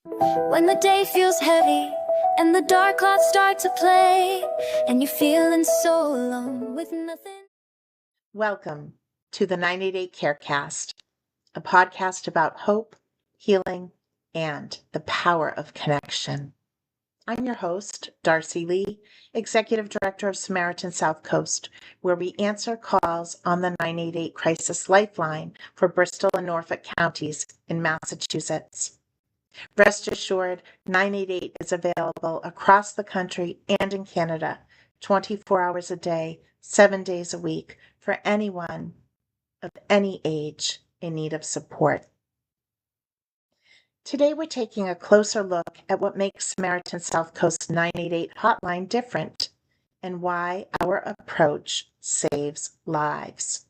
When the day feels heavy and the dark clouds start to play and you're feeling so alone with nothing. Welcome to the 988 Carecast, a podcast about hope, healing, and the power of connection. I'm your host, Darcy Lee, Executive Director of Samaritans Southcoast, where we answer calls on the 988 Crisis Lifeline for Bristol and Norfolk counties in Massachusetts. Rest assured, 988 is available across the country and in Canada, 24 hours a day, 7 days a week, for anyone of any age in need of support. Today we're taking a closer look at what makes Samaritans Southcoast 988 hotline different and why our approach saves lives.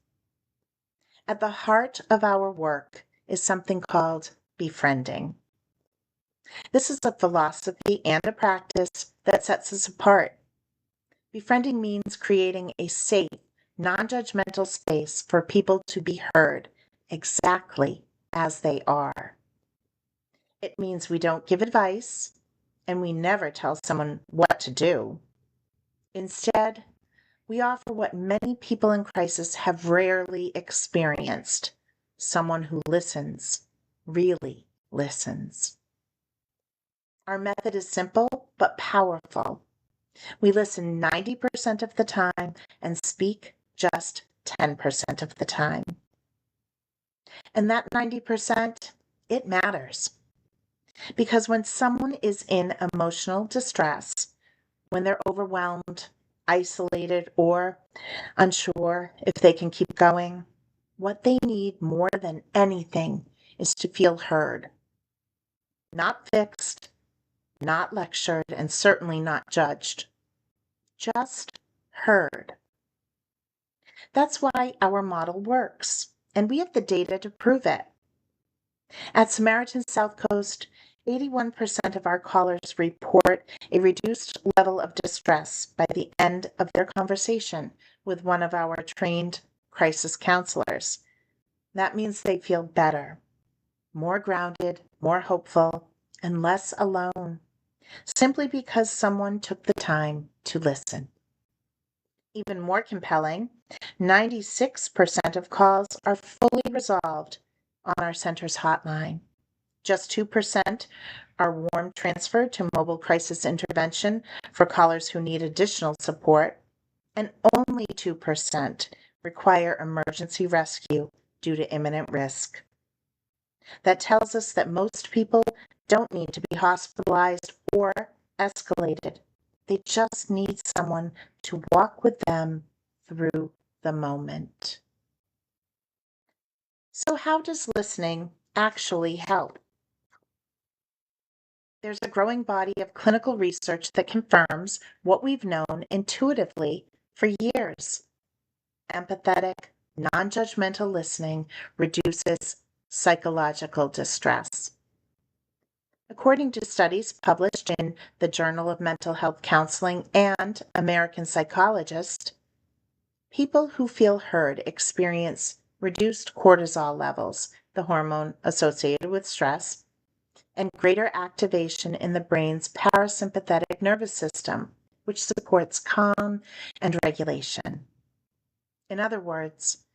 At the heart of our work is something called befriending. This is a philosophy and a practice that sets us apart. Befriending means creating a safe, non-judgmental space for people to be heard exactly as they are. It means we don't give advice and we never tell someone what to do. Instead, we offer what many people in crisis have rarely experienced: someone who listens, really listens. Our method is simple but powerful. We listen 90% of the time and speak just 10% of the time. And that 90%, it matters. Because when someone is in emotional distress, when they're overwhelmed, isolated, or unsure if they can keep going, what they need more than anything is to feel heard. Not fixed, not lectured, and certainly not judged. Just heard. That's why our model works, and we have the data to prove it. At Samaritans Southcoast, 81% of our callers report a reduced level of distress by the end of their conversation with one of our trained crisis counselors. That means they feel better, more grounded, more hopeful, and less alone, simply because someone took the time to listen. Even more compelling, 96% of calls are fully resolved on our center's hotline. Just 2% are warm transferred to mobile crisis intervention for callers who need additional support, and only 2% require emergency rescue due to imminent risk. That tells us that most people don't need to be hospitalized or escalated. They just need someone to walk with them through the moment. So how does listening actually help? There's a growing body of clinical research that confirms what we've known intuitively for years. Empathetic, non-judgmental listening reduces psychological distress. According to studies published in the Journal of Mental Health Counseling and American Psychologist, people who feel heard experience reduced cortisol levels, the hormone associated with stress, and greater activation in the brain's parasympathetic nervous system, which supports calm and regulation. In other words,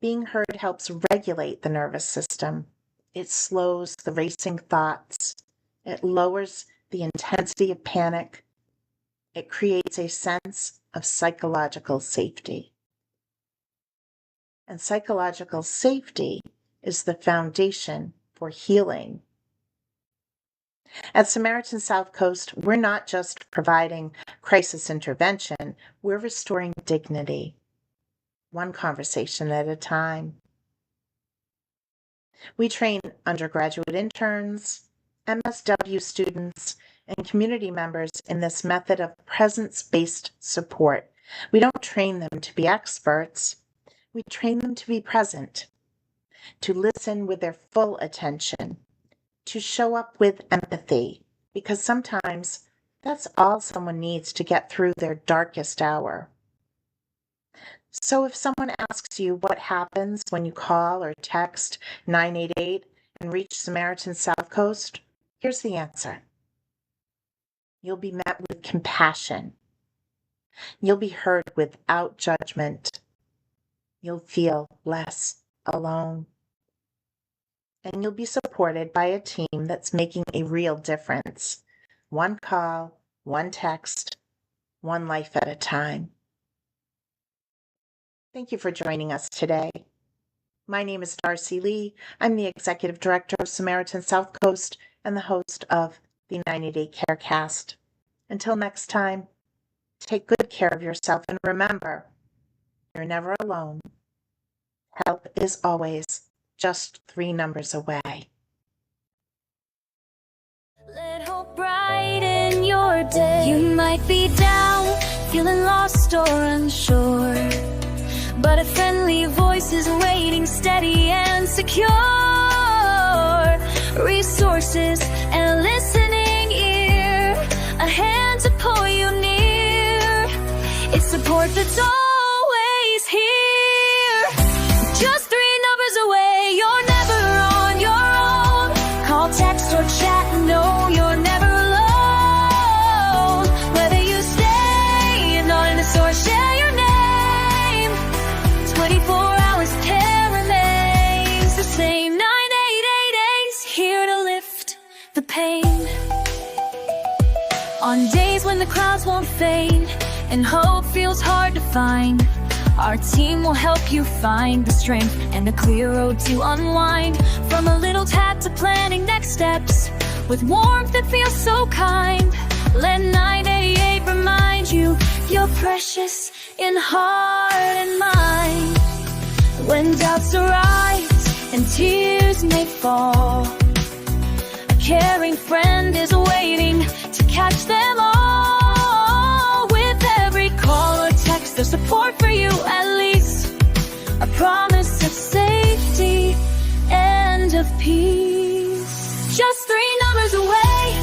being heard helps regulate the nervous system. It slows the racing thoughts. It lowers the intensity of panic. It creates a sense of psychological safety. And psychological safety is the foundation for healing. At Samaritans Southcoast, we're not just providing crisis intervention, we're restoring dignity, one conversation at a time. We train undergraduate interns, MSW students, and community members in this method of presence-based support. We don't train them to be experts. We train them to be present, to listen with their full attention, to show up with empathy, because sometimes that's all someone needs to get through their darkest hour. So if someone asks you what happens when you call or text 988 and reach Samaritans Southcoast, Here's the answer. You'll be met with compassion. You'll be heard without judgment. You'll feel less alone. And you'll be supported by a team that's making a real difference. One call, one text, one life at a time. Thank you for joining us today. My name is Darcy Lee. I'm the Executive Director of Samaritans Southcoast and the host of the 90-Day Carecast. Until next time, take good care of yourself and remember, you're never alone. Help is always just 3 numbers away. Let hope brighten your day. You might be down, feeling lost or unsure, but a friendly voice is waiting, steady and secure. Resources and a listening ear, a hand to pull you near. It's support that's always here. Just 3 numbers away, you're never on your own. Call, text, or chat, no, you're never alone. Whether you stay anonymous or share your name, 24 hours care remains the same. 9888 is here to lift the pain. On days when the clouds won't fade and hope feels hard to find, our team will help you find the strength and a clear road to unwind. From a little tap to planning next steps, with warmth that feels so kind. Let 988 remind you, you're precious in heart and mind. When doubts arise and tears may fall, a caring friend is waiting to catch them all. With every call or text, there's support for you at least, a promise of safety and of peace. Just 3 numbers away,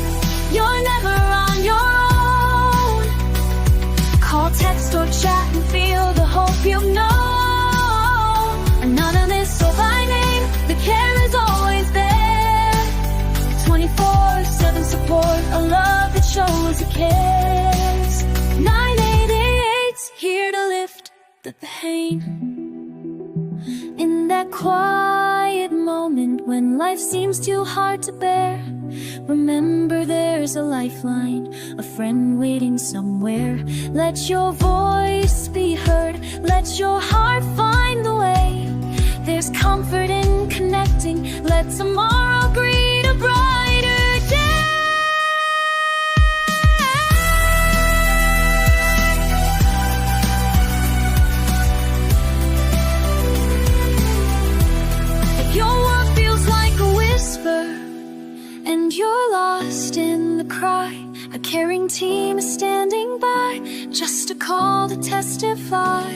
you're never on your own. Call, text, or chat and feel the hope you know. Anonymous or by name, the care is always there. 24/7 support, a love that shows it cares. 9888's here to lift the pain. In that quiet moment when life seems too hard to bear, remember there's a lifeline, a friend waiting somewhere. Let your voice be heard, let your heart find the way. There's comfort in connecting, let tomorrow greet a brighter day. If your world feels like a whisper and you're lost in the cry, a caring team is standing by, just a call to testify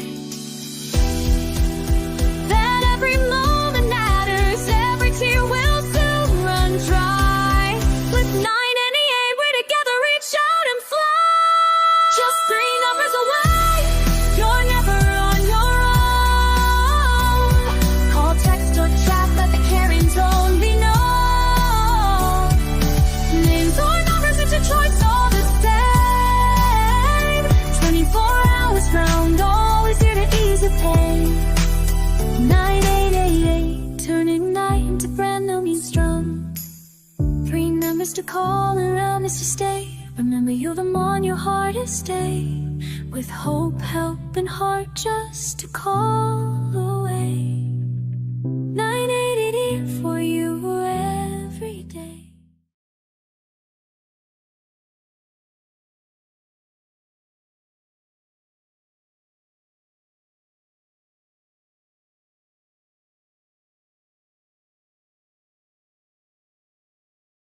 that every moment matters, every tear will soon run dry. With 988, we're together, reach out and fly. Just 3 numbers away, you're never on your own. Call, text, or chat, let the caring tone be known. Names or numbers, it's a choice all the same. 24 hours round, always here to ease your pain. 9888, turning night into brand new means drum. 3 numbers to call and around is to stay. Remember, you're the on your hardest day. With hope, help, and heart, just to call